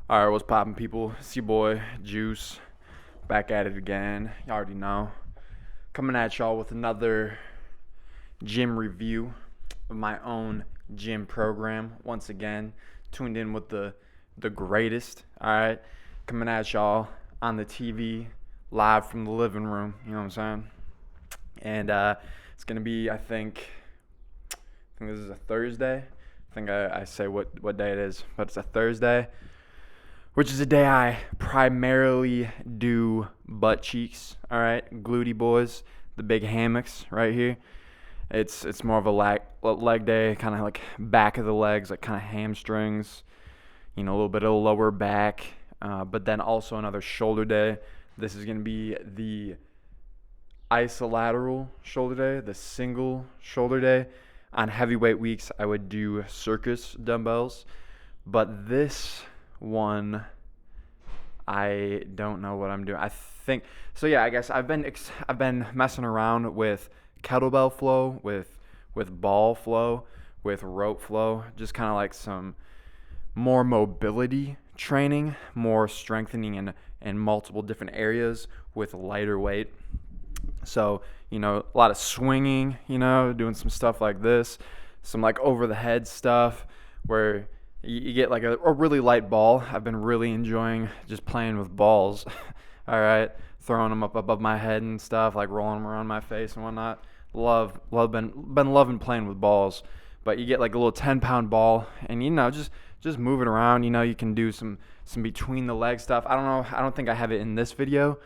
All right, what's poppin', people? It's your boy Juice, back at it again. You already know. Coming at y'all with another gym review of my own gym program. Once again, tuned in with the greatest. All right, coming at y'all on the TV, live from the living room. You know what I'm saying? And it's gonna be, I think this is a Thursday. I think I say what day it is, but it's a Thursday, which is a day I primarily do butt cheeks. All right, gluty boys, the big hammocks right here. It's more of a leg day, kind of like back of the legs, like kind of hamstrings, a little bit of lower back, but then also another shoulder day. This is gonna be the isolateral shoulder day, the single shoulder day. On heavyweight weeks, I would do circus dumbbells, but this one, I don't know what I'm doing. I think so. Yeah, I guess I've been messing around with kettlebell flow, with ball flow, with rope flow, just kind of like some more mobility training, more strengthening in multiple different areas with lighter weight. So, a lot of swinging, doing some stuff like this, some like over the head stuff where you get like a really light ball. I've been really enjoying just playing with balls. All right. Throwing them up above my head and stuff, like rolling them around my face and whatnot. Been loving playing with balls. But you get like a little 10-pound ball and, just move it around. You can do some between the leg stuff. I don't know. I don't think I have it in this video,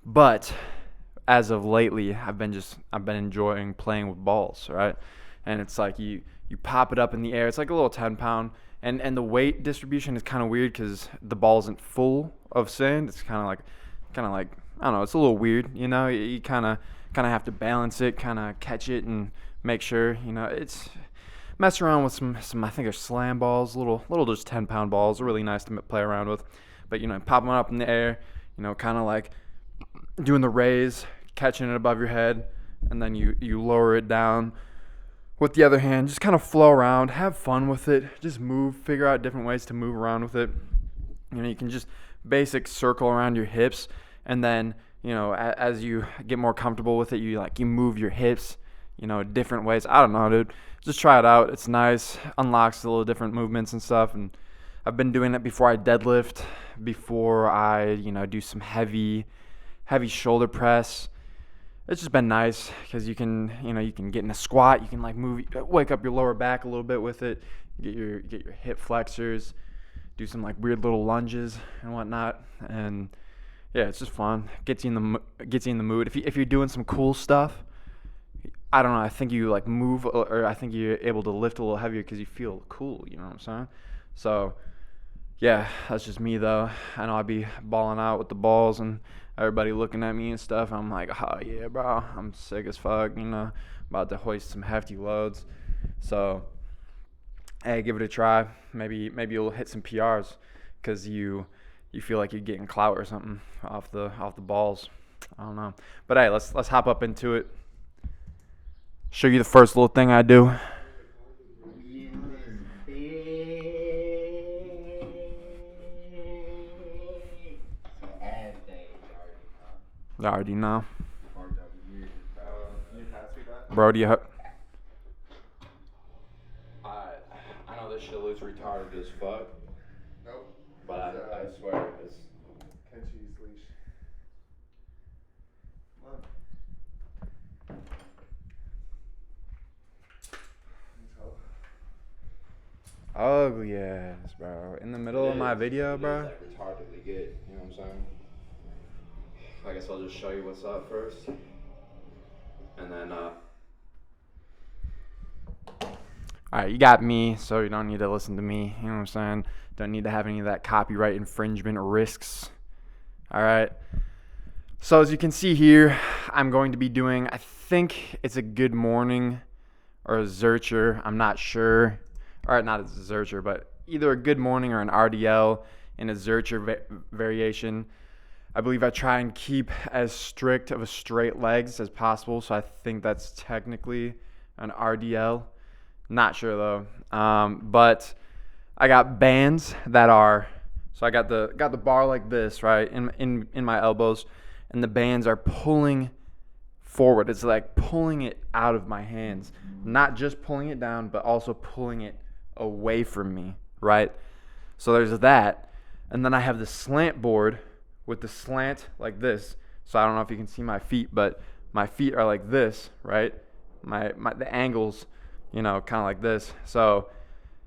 but as of lately, I've been enjoying playing with balls, right? And it's like you pop it up in the air. It's like a little 10-pound, and the weight distribution is kind of weird because the ball isn't full of sand. It's kind of like I don't know. It's a little weird, You kind of have to balance it, kind of catch it, and make sure, It's mess around with some I think they're slam balls, little just 10-pound balls. They're really nice to play around with, but pop them up in the air, kind of like doing the raise, catching it above your head, and then you lower it down with the other hand. Just kind of flow around, have fun with it, just move, figure out different ways to move around with it. You can just basic circle around your hips, and then as you get more comfortable with it, you move your hips different ways. I don't know, dude, just try it out. It's nice, unlocks a little different movements and stuff. And I've been doing it before I deadlift, before I do some heavy shoulder press. It's just been nice because you can get in a squat. You can wake up your lower back a little bit with it. Get your hip flexors. Do some weird little lunges and whatnot. And yeah, it's just fun. Gets you in the mood. If you're doing some cool stuff, I don't know. I think you move, or I think you're able to lift a little heavier because you feel cool. You know what I'm saying? So yeah, that's just me though. I know I'd be balling out with the balls and everybody looking at me and stuff. I'm like, oh yeah, bro, I'm sick as fuck, about to hoist some hefty loads. So, hey, give it a try. Maybe you'll hit some PRs because you feel like you're getting clout or something off the balls. I don't know, but hey, let's hop up into it. Show you the first little thing I do. I already know. Bro, do you I know this shit looks retarded as fuck. Nope. But I swear it's Kenchi's leash. Come on. ugly ass, bro. In the middle of my video, bro. It's retardedly good. You know what I'm saying? I guess I'll just show you what's up first, and then Alright, you got me, so you don't need to listen to me. You know what I'm saying? Don't need to have any of that copyright infringement risks. Alright. So as you can see here, I'm going to be doing, I think it's a good morning or a zercher. I'm not sure. Or not a zercher, but either a good morning or an RDL in a zercher variation. I believe I try and keep as strict of a straight legs as possible, so I think that's technically an RDL. Not sure though. But I got bands that are So I got the bar like this, right, in my elbows, and the bands are pulling forward. It's like pulling it out of my hands, not just pulling it down, but also pulling it away from me, right? So there's that, and then I have the slant board with the slant like this. So I don't know if you can see my feet, but my feet are like this, right? The angles, kind of like this. So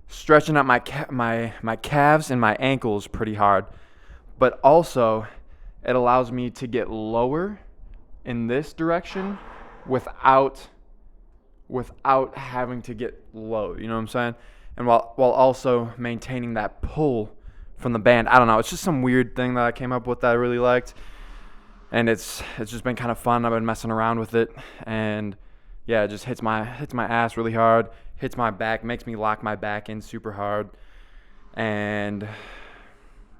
stretching out my calves and my ankles pretty hard, but also it allows me to get lower in this direction without having to get low. You know what I'm saying? And while also maintaining that pull from the band. I don't know. It's just some weird thing that I came up with that I really liked. And it's just been kind of fun. I've been messing around with it, and yeah, it just hits my ass really hard, hits my back, makes me lock my back in super hard, and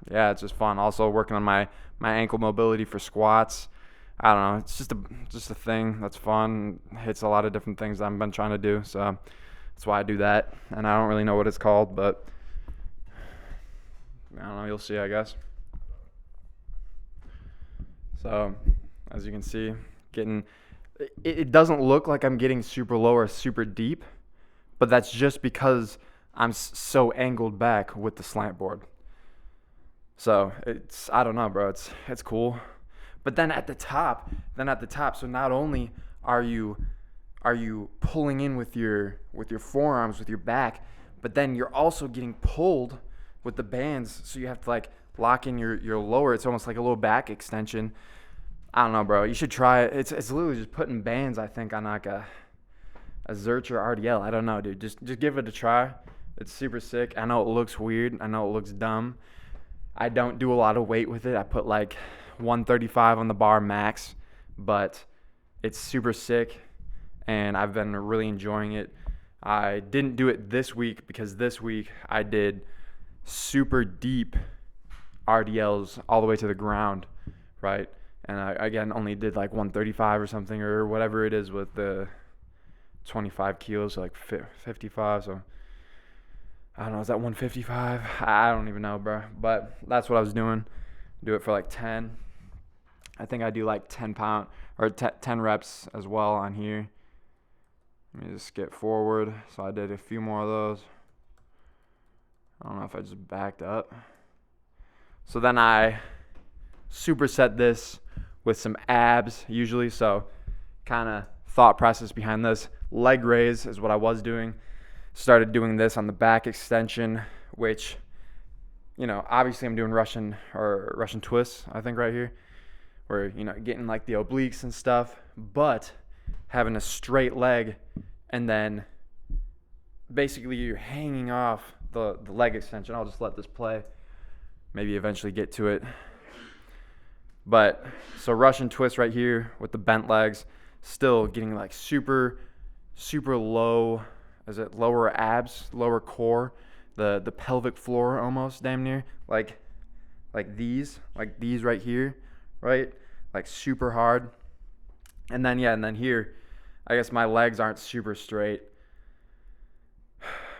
yeah, it's just fun. Also working on my ankle mobility for squats. I don't know. It's just a thing that's fun. It hits a lot of different things that I've been trying to do, so that's why I do that. And I don't really know what it's called, but I don't know. You'll see, I guess. So, as you can see, it doesn't look like I'm getting super low or super deep, but that's just because I'm so angled back with the slant board. So I don't know, bro. It's cool. But then at the top, so not only are you pulling in with your forearms, with your back, but then you're also getting pulled with the bands. So you have to like lock in your lower. It's almost like a little back extension. I don't know, bro. You should try it. It's literally just putting bands, I think, on like a Zerch or RDL. I don't know, dude. Just give it a try. It's super sick. I know it looks weird. I know it looks dumb. I don't do a lot of weight with it. I put like 135 on the bar max, but it's super sick, and I've been really enjoying it. I didn't do it this week because this week I did super deep RDLs all the way to the ground, right? And I, again, only did like 135 or something, or whatever it is with the 25 kilos, so like 55. So I don't know, is that 155? I don't even know, bro. But that's what I was doing. Do it for like 10. I think I do like 10 reps as well on here. Let me just skip forward. So I did a few more of those. I don't know if I just backed up. So then I superset this with some abs usually. So kind of thought process behind this. Leg raise is what I was doing. Started doing this on the back extension, which, obviously I'm doing Russian twists, I think right here, where, getting like the obliques and stuff, but having a straight leg, and then basically you're hanging off the leg extension. I'll just let this play, maybe eventually get to it. But so Russian twist right here with the bent legs, still getting like super, super low. Is it lower abs, lower core, the pelvic floor almost damn near, like these right here, right? Like super hard. And then here, I guess my legs aren't super straight.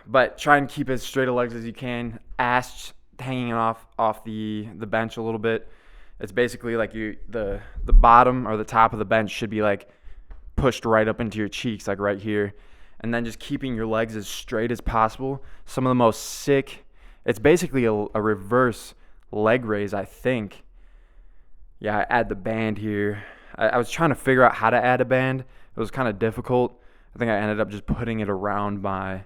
But try and keep as straight of legs as you can. Ass hanging off the bench a little bit. It's basically like the bottom or the top of the bench should be like pushed right up into your cheeks, like right here. And then just keeping your legs as straight as possible. Some of the most sick, it's basically a reverse leg raise, I think. Yeah, I add the band here. I was trying to figure out how to add a band. It was kind of difficult. I think I ended up just putting it around my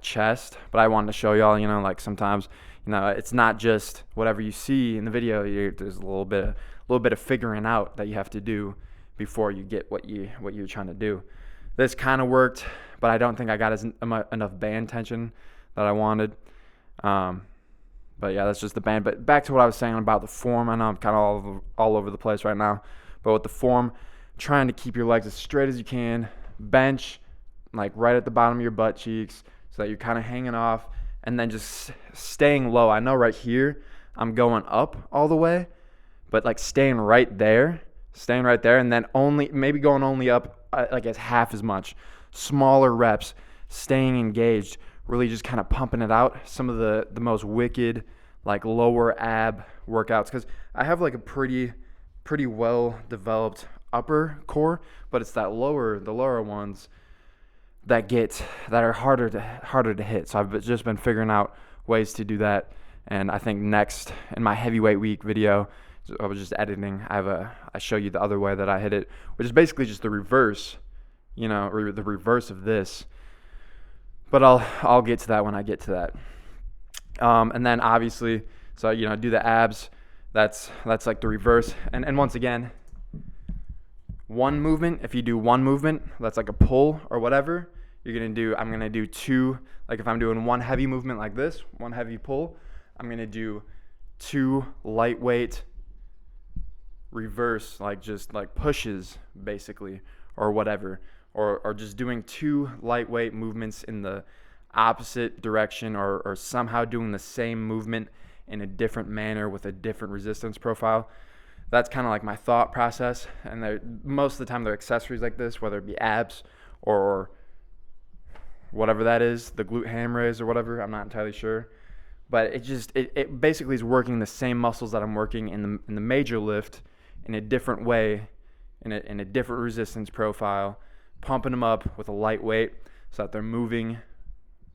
chest. But I wanted to show y'all, like sometimes, it's not just whatever you see in the video. There's a little bit of figuring out that you have to do before you get what you're trying to do. This kind of worked, but I don't think I got enough band tension that I wanted. But yeah, that's just the band. But back to what I was saying about the form. I know I'm kind of all over the place right now. But with the form, trying to keep your legs as straight as you can. Bench, like right at the bottom of your butt cheeks, so that you're kind of hanging off. And then just staying low. I know right here, I'm going up all the way. But like staying right there. And then maybe going only up like as half as much. Smaller reps. Staying engaged. Really just kind of pumping it out. Some of the most wicked like lower ab workouts, because I have like a pretty well developed upper core, but it's the lower ones that are harder to hit. So I've just been figuring out ways to do that. And I think next in my heavyweight week video, I was just editing, I show you the other way that I hit it, which is basically just the reverse, or the reverse of this. But I'll get to that when I get to that. And then obviously, so do the abs. That's like the reverse. And once again, one movement. If you do one movement, that's like a pull or whatever. I'm gonna do two. Like if I'm doing one heavy movement like this, one heavy pull, I'm gonna do two lightweight reverse, like just like pushes basically, or whatever, or just doing two lightweight movements in the opposite direction, or somehow doing the same movement in a different manner with a different resistance profile. That's kind of like my thought process. And most of the time they're accessories like this, whether it be abs or whatever that is, the glute ham raise or whatever, I'm not entirely sure. But it basically is working the same muscles that I'm working in the major lift in a different way, in a different resistance profile, pumping them up with a light weight so that they're moving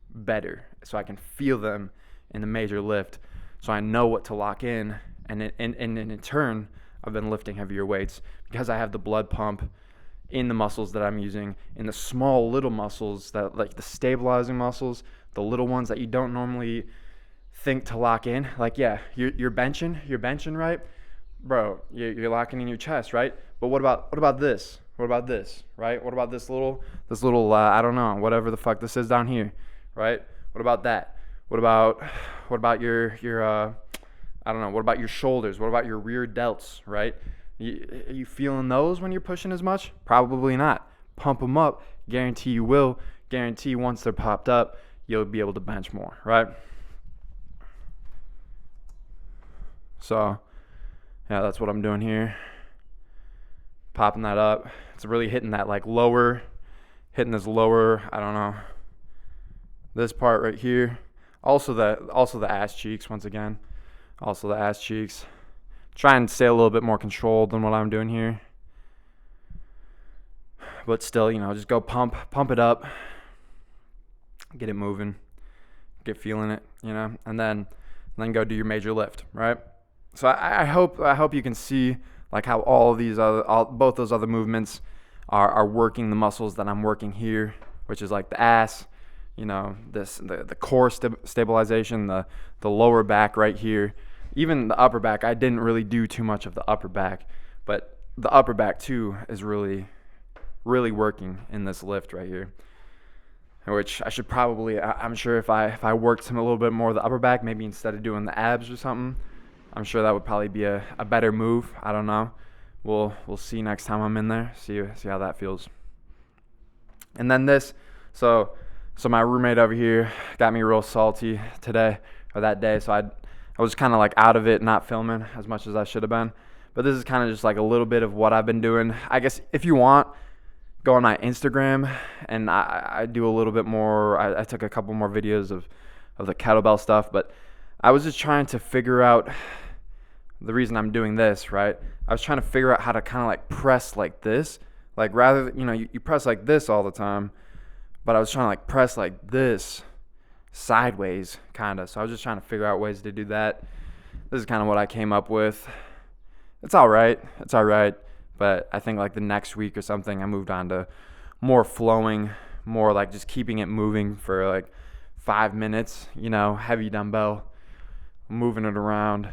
better, so I can feel them in the major lift, so I know what to lock in. And in turn, I've been lifting heavier weights because I have the blood pump in the muscles that I'm using, in the small little muscles, that like the stabilizing muscles, the little ones that you don't normally think to lock in. Like, yeah, you're benching, right, bro? You're locking in your chest, right? But what about this? What about this, right? What about this little I don't know, whatever the fuck this is down here, right? What about that? What about your I don't know, what about your shoulders? What about your rear delts, right? Are you feeling those when you're pushing as much? Probably not. Pump them up. Guarantee you will. Guarantee once they're popped up, you'll be able to bench more, right? So, yeah, that's what I'm doing here. Popping that up. It's really hitting that like hitting this lower, I don't know, this part right here. Also the ass cheeks, once again. Also the ass cheeks. Try and stay a little bit more controlled than what I'm doing here. But still, just go pump it up. Get it moving. Get feeling it, and then go do your major lift, right? So I hope you can see like how both those other movements are working the muscles that I'm working here, which is like the ass, the core stabilization, the lower back right here. Even the upper back, I didn't really do too much of the upper back, but the upper back too is really, really working in this lift right here. Which I should probably, I'm sure if I worked a little bit more of the upper back, maybe instead of doing the abs or something, I'm sure that would probably be a better move. I don't know. We'll see next time I'm in there. See how that feels. And then this, so my roommate over here got me real salty today, or that day, so I was kind of like out of it, not filming as much as I should have been. But this is kind of just like a little bit of what I've been doing. I guess if you want, go on my Instagram, and I do a little bit more. I took a couple more videos of the kettlebell stuff, but I was just trying to figure out the reason I'm doing this, right? I was trying to figure out how to kind of like press like this. Like rather, you press like this all the time, but I was trying to like press like this sideways kind of. So I was just trying to figure out ways to do that. This is kind of what I came up with. It's all right, but I think like the next week or something I moved on to more flowing, more like just keeping it moving for like 5 minutes, heavy dumbbell, moving it around,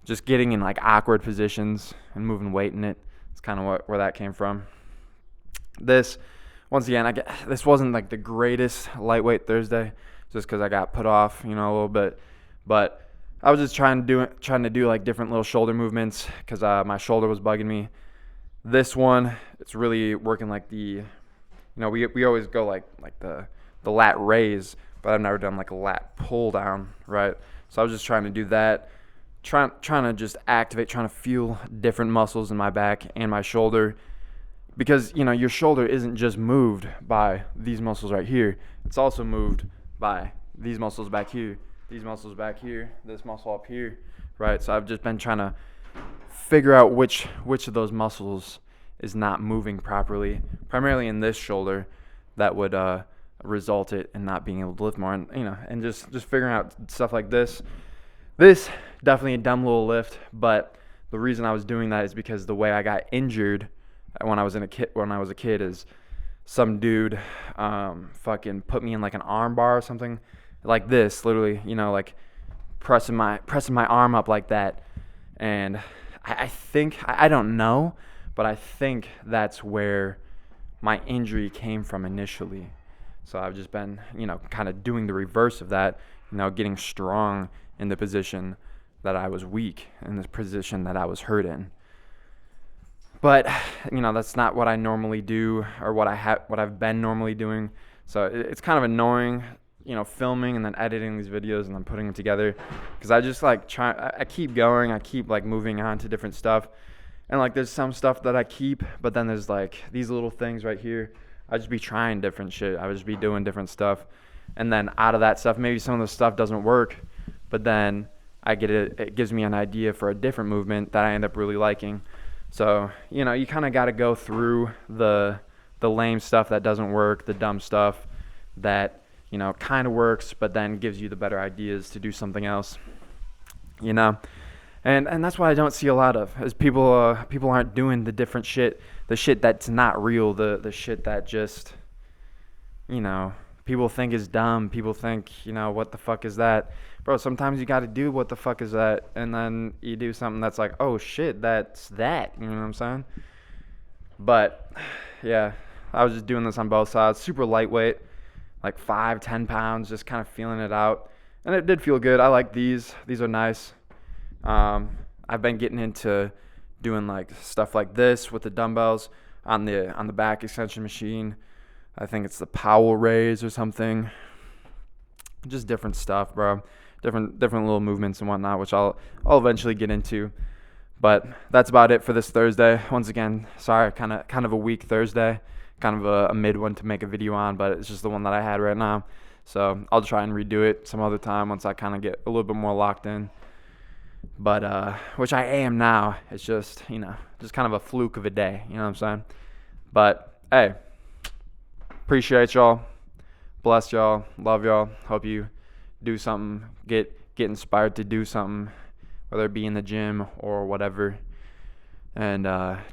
just getting in like awkward positions and moving weight in it. It's kind of where that came from. This, once again, this wasn't like the greatest lightweight Thursday, just because I got put off, a little bit. But I was just trying to do like different little shoulder movements because my shoulder was bugging me. This one, it's really working like we always go like the lat raise, but I've never done like a lat pull down, right? So I was just trying to do that, trying to just activate, trying to feel different muscles in my back and my shoulder. Because, your shoulder isn't just moved by these muscles right here. It's also moved by these muscles back here. these muscles back here, this muscle up here, right? So I've just been trying to figure out which of those muscles is not moving properly, primarily in this shoulder, that would result it in not being able to lift more, and and just figuring out stuff like this. This definitely a dumb little lift, but the reason I was doing that is because the way I got injured when I was a kid is some dude fucking put me in like an arm bar or something like this, literally, like pressing my arm up like that, and I think I don't know, but I think that's where my injury came from initially. So I've just been, kind of doing the reverse of that, getting strong in the position that I was weak, in the position that I was hurt in. But, that's not what I normally do, or what I've been normally doing. So it's kind of annoying, filming and then editing these videos and then putting them together, because I just I keep going, I keep moving on to different stuff. And there's some stuff that I keep, but then there's these little things right here. I just be trying different shit. I would just be doing different stuff. And then out of that stuff, maybe some of the stuff doesn't work, but then it gives me an idea for a different movement that I end up really liking. So, you kind of got to go through the lame stuff that doesn't work, the dumb stuff that, kind of works, but then gives you the better ideas to do something else, And that's what I don't see a lot of, is people aren't doing the different shit, the shit that's not real, the shit that just, people think is dumb. People think, what the fuck is that? Bro, sometimes you got to do what the fuck is that, and then you do something that's like, oh shit, that's that. You know what I'm saying? But, yeah, I was just doing this on both sides. Super lightweight, 5-10 pounds, just kind of feeling it out. And it did feel good. I like these. These are nice. I've been getting into doing stuff like this with the dumbbells on the back extension machine. I think it's the Powell Rays or something. Just different stuff, bro. Different little movements and whatnot, which I'll eventually get into. But that's about it for this Thursday. Once again, sorry, kind of a weak Thursday, kind of a mid one to make a video on, but it's just the one that I had right now. So I'll try and redo it some other time once I kind of get a little bit more locked in. But which I am now. It's just, just kind of a fluke of a day. You know what I'm saying? But hey, appreciate y'all. Bless y'all. Love y'all. Hope you do something. Get inspired to do something, whether it be in the gym or whatever. And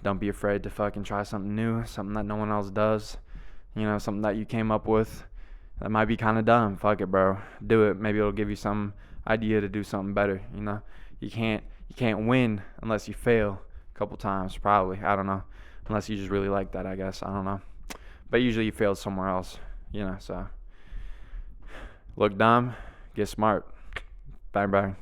don't be afraid to fucking try something new, something that no one else does. Something that you came up with that might be kind of dumb. Fuck it, bro. Do it. Maybe it'll give you some idea to do something better. You can't win unless you fail a couple times, probably. I don't know. Unless you just really like that, I guess. I don't know. But usually you fail somewhere else, so look dumb, get smart. Bang, bang.